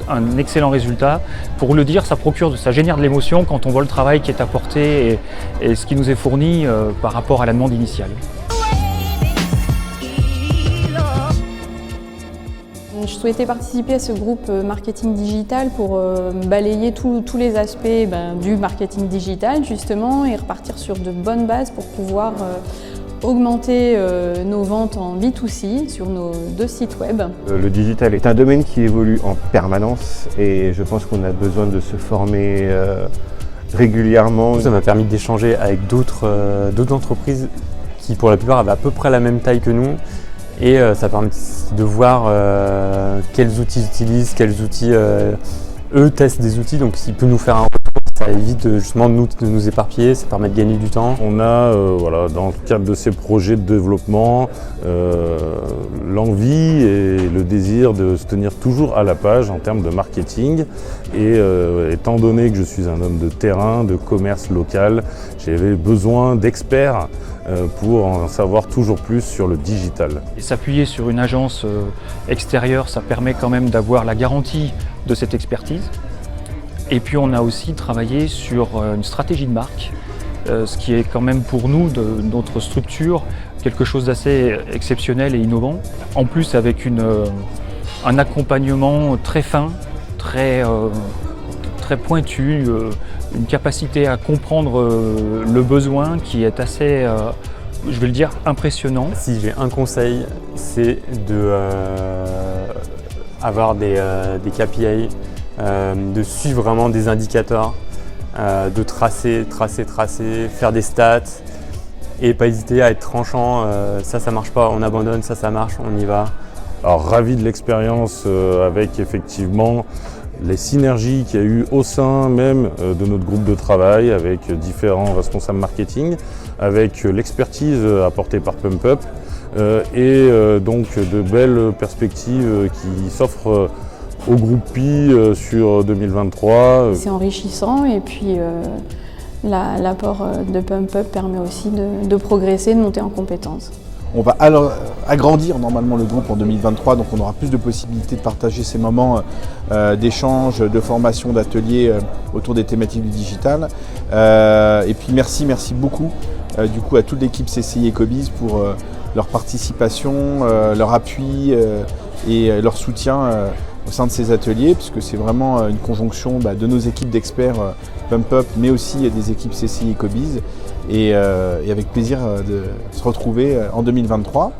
un excellent résultat. Pour le dire, ça génère de l'émotion quand on voit le travail qui est apporté et ce qui nous est fourni par rapport à la demande initiale. Je souhaitais participer à ce groupe marketing digital pour balayer tous les aspects du marketing digital justement et repartir sur de bonnes bases pour pouvoir augmenter nos ventes en B2C sur nos 2 sites web. Le digital est un domaine qui évolue en permanence et je pense qu'on a besoin de se former régulièrement. Ça m'a permis d'échanger avec d'autres entreprises qui pour la plupart avaient à peu près la même taille que nous. Et ça permet de voir quels outils ils utilisent, quels outils eux testent des outils, donc s'ils peuvent nous faire un retour, ça évite justement de nous éparpiller, ça permet de gagner du temps. On a dans le cadre de ces projets de développement l'envie et le désir de se tenir toujours à la page en termes de marketing et étant donné que je suis un homme de terrain, de commerce local, j'avais besoin d'experts pour en savoir toujours plus sur le digital. Et s'appuyer sur une agence extérieure, ça permet quand même d'avoir la garantie de cette expertise. Et puis on a aussi travaillé sur une stratégie de marque, ce qui est quand même pour nous, de notre structure, quelque chose d'assez exceptionnel et innovant. En plus avec un accompagnement très fin, très pointu, une capacité à comprendre le besoin qui est assez, je vais le dire, impressionnant. Si j'ai un conseil, c'est d'avoir des KPI, de suivre vraiment des indicateurs, de tracer, faire des stats et pas hésiter à être tranchant. Ça marche pas, on abandonne, ça marche, on y va. Alors ravi de l'expérience avec effectivement les synergies qu'il y a eu au sein même de notre groupe de travail avec différents responsables marketing, avec l'expertise apportée par PumpUp et donc de belles perspectives qui s'offrent au groupe Pi sur 2023. C'est enrichissant et puis l'apport de PumpUp permet aussi de progresser, de monter en compétences. On va alors agrandir normalement le groupe en 2023, donc on aura plus de possibilités de partager ces moments d'échange, de formation, d'ateliers autour des thématiques du digital. Et puis merci beaucoup du coup à toute l'équipe CCI Ecobiz pour leur participation, leur appui et leur soutien au sein de ces ateliers, puisque c'est vraiment une conjonction de nos équipes d'experts PumpUp, mais aussi des équipes CCI Ecobiz. Et avec plaisir de se retrouver en 2023.